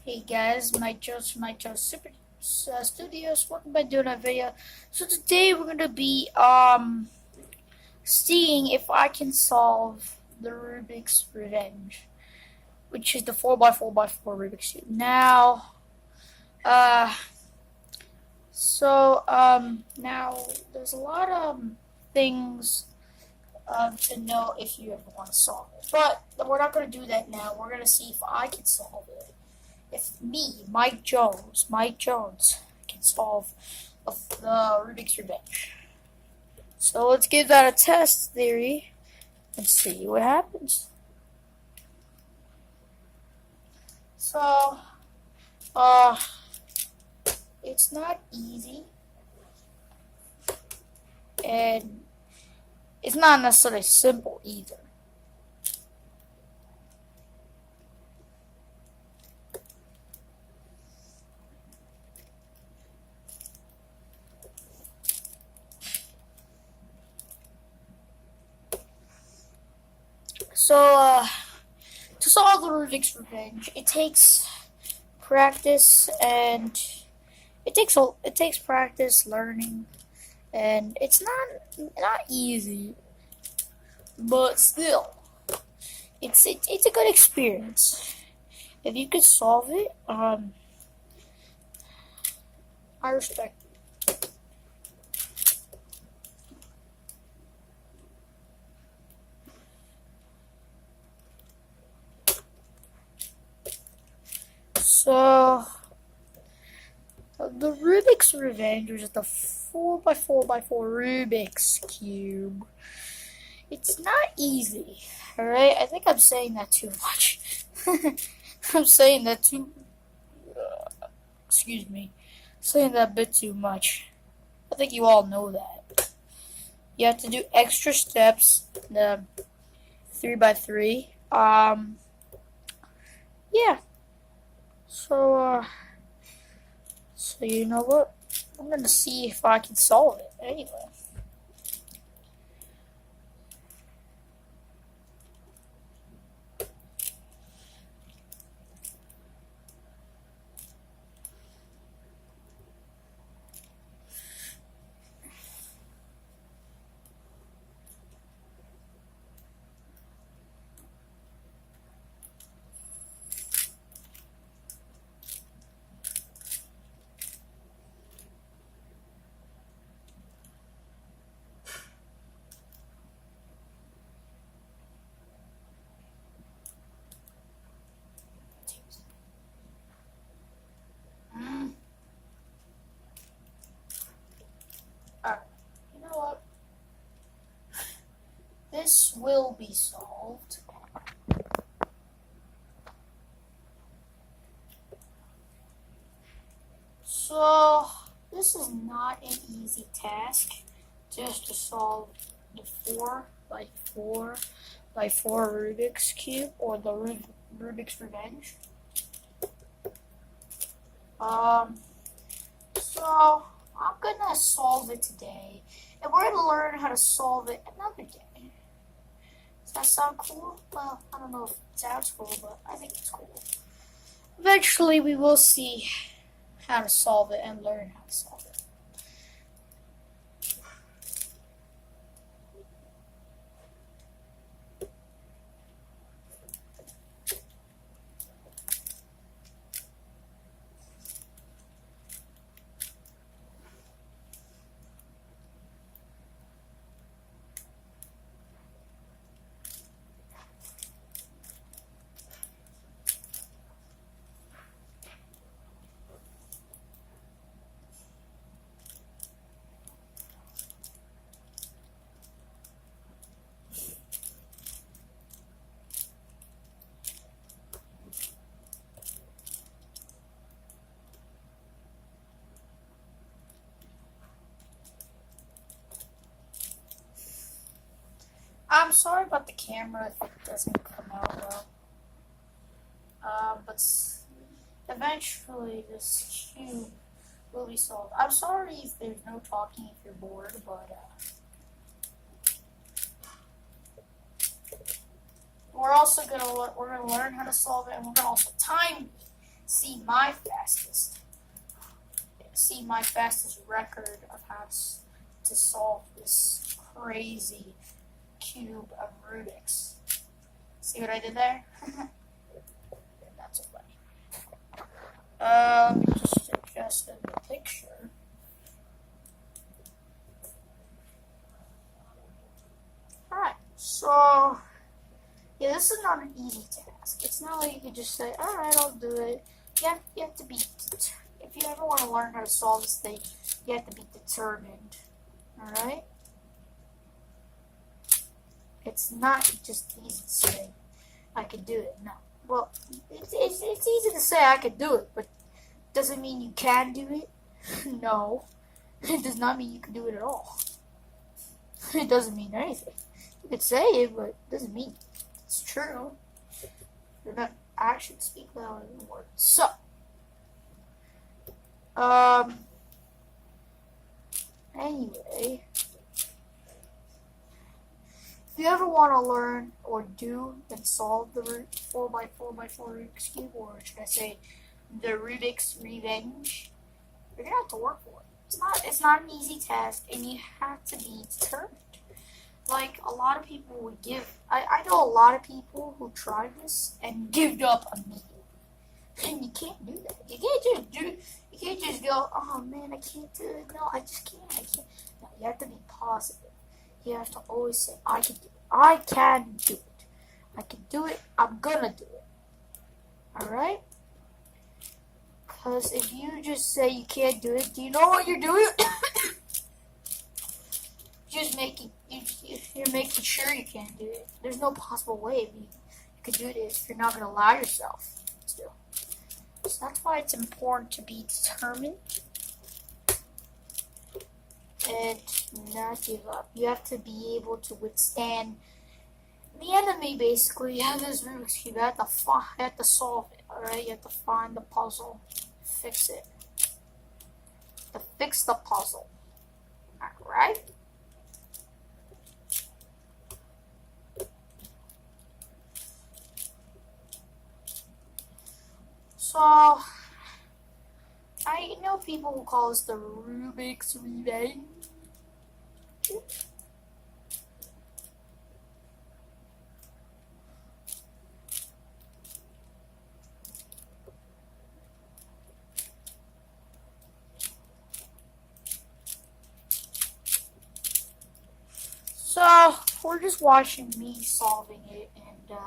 Hey guys, Mike Joe's Super Studios. Welcome back to another video. So today we're gonna be seeing if I can solve the Rubik's Revenge, which is the 4x4x4 Rubik's Cube. Now, uh, now there's a lot of things to know if you ever want to solve it, but we're not gonna do that now. We're gonna see if I can solve it. If me, Mike Jones, can solve the Rubik's Revenge. So let's give that a test theory and see what happens. So, it's not easy, and it's not necessarily simple either. So, to solve the Rubik's Revenge, it takes practice, and it takes practice, learning, and it's not easy, but still, it's a good experience. If you could solve it, I respect it. So, the Rubik's Revenge, which is the 4x4x4 Rubik's Cube, it's not easy, alright? I think I'm saying that too much. I'm saying that too, excuse me, saying that a bit too much. I think you all know that. You have to do extra steps, the 3x3. Yeah. So you know what? I'm gonna see if I can solve it anyway. Alright, you know what? This will be solved. So, this is not an easy task, just to solve the 4x4x4 Rubik's Cube, or the Rubik's Revenge. So I'm gonna solve it today, and we're gonna learn how to solve it another day. Does that sound cool? Well, I don't know if it sounds cool, but I think it's cool. Eventually, we will see how to solve it and learn how to solve it. I'm sorry about the camera if it doesn't come out well. But eventually this cube will be solved. I'm sorry if there's no talking if you're bored, but we're gonna learn how to solve it, and we're gonna also time see my fastest. See my fastest record of how to solve this crazy cube of Rubiks. See what I did there? Not so funny. Let me just adjust the picture. Alright, so yeah, this is not an easy task. It's not like you can just say, alright, I'll do it. You have to be, if you ever want to learn how to solve this thing, you have to be determined. Alright? It's not just easy to say, I can do it. No. Well, it's easy to say I can do it, but doesn't mean you can do it. No. It does not mean you can do it at all. It doesn't mean anything. You could say it, but it doesn't mean it's true. You're not actions speak louder than words. So, anyway, if you ever want to learn or do and solve the 4x4x4 Rubik's Cube, or should I say, the Rubik's Revenge, you're gonna have to work for it. It's not an easy task, and you have to be determined. Like, a lot of people would give. I know a lot of people who tried this and give up immediately. And you can't do that. You can't just go, oh man, I can't do it. No, I just can't. I can't. No, you have to be positive. You have to always say, I can do it. I can do it. I can do it. I'm gonna do it. Alright? Because if you just say you can't do it, do you know what you're doing? You're making sure you can't do it. There's no possible way you could do it if you're not going to allow yourself to. So that's why it's important to be determined and not give up. You have to be able to withstand the enemy, basically. You have this Rubik's Cube. You have to solve it, alright? You have to find the puzzle, fix it. To fix the puzzle, alright? So, I know people will call this the Rubik's Revenge. So, we're just watching me solving it, and,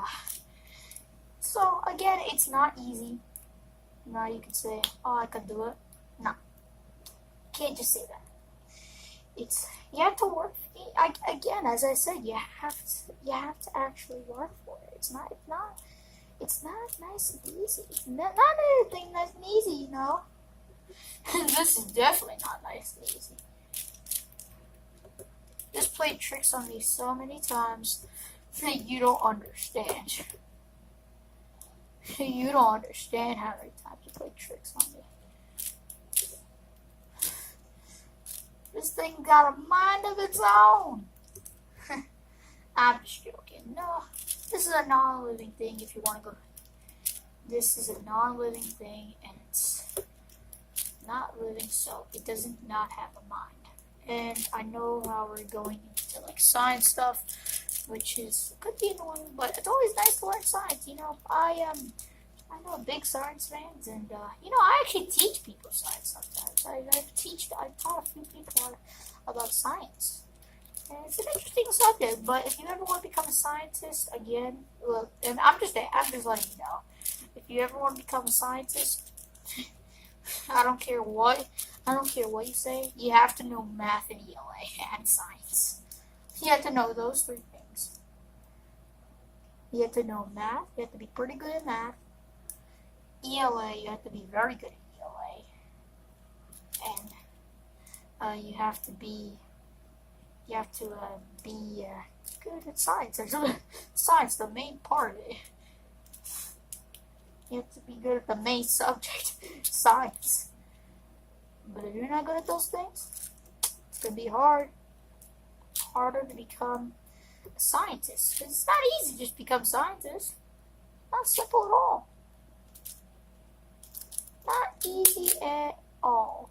so, again, it's not easy. Now you can say, oh, I can do it. No. Can't just say that. You have to work. Again, as I said, you have to actually work for it. It's not nice and easy. It's not everything nice and easy, you know. This is definitely not nice and easy. This played tricks on me so many times that you don't understand. You don't understand how many times you play tricks on me. This thing got a mind of its own. I'm just joking. No, this is a non-living thing if you want to go. This is a non-living thing, and it's not living, so it does not have a mind. And I know how we're going into like science stuff, which could be annoying, but it's always nice to learn science. You know, I know big science fans, and you know, I actually teach people science sometimes. I taught a few people about science, and it's an interesting subject. But if you ever want to become a scientist, again, look, and I'm just letting you know, if you ever want to become a scientist, I don't care what you say. You have to know math and ELA and science. You have to know those three things. You have to know math. You have to be pretty good at math. ELA, you have to be very good at ELA. And you have to be good at science. Science, the main part of it. You have to be good at the main subject, science. But if you're not good at those things, it's going to be harder to become a scientist. It's not easy to just become a scientist. Not simple at all. easy at all.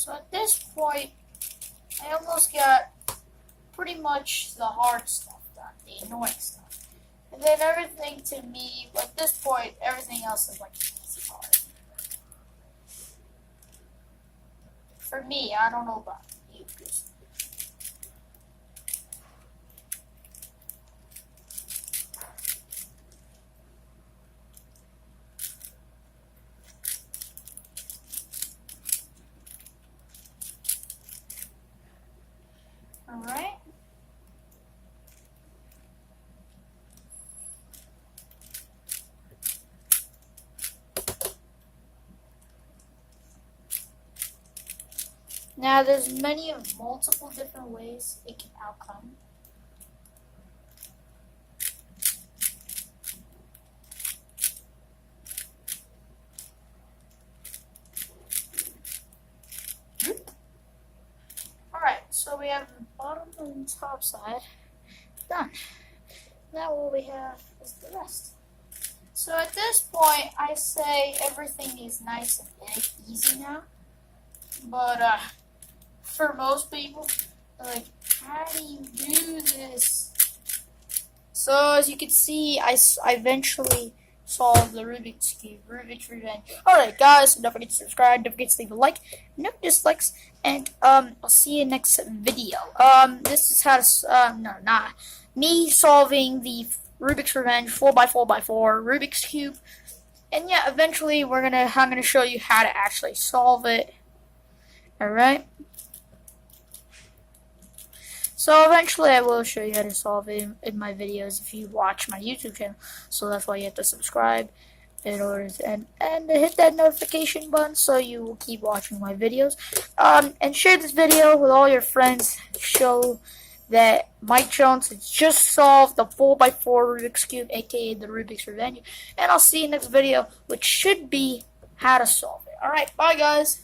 So at this point, I almost got pretty much the hard stuff done, the annoying stuff. And then everything to me, at this point, everything else is like easy hard. for me. I don't know about you. All right. Now, there's many of multiple different ways it can outcome. Alright, so we have the bottom and top side done. Now what we have is the rest. So at this point, I say everything is nice and easy now. But for most people, they're like, how do you do this? So as you can see, I eventually solved the Rubik's Cube, Rubik's Revenge. Alright guys, so don't forget to subscribe, don't forget to leave a like, no dislikes, and I'll see you next video. This is how to, me solving the Rubik's Revenge 4x4x4 Rubik's Cube. And yeah, eventually I'm gonna show you how to actually solve it. Alright. So eventually I will show you how to solve it in my videos if you watch my YouTube channel. So that's why you have to subscribe in order to, and hit that notification button so you will keep watching my videos. And share this video with all your friends. Show that Mike Jones has just solved the 4x4 Rubik's Cube, aka the Rubik's Revenge. And I'll see you next video, which should be how to solve it. Alright, bye guys.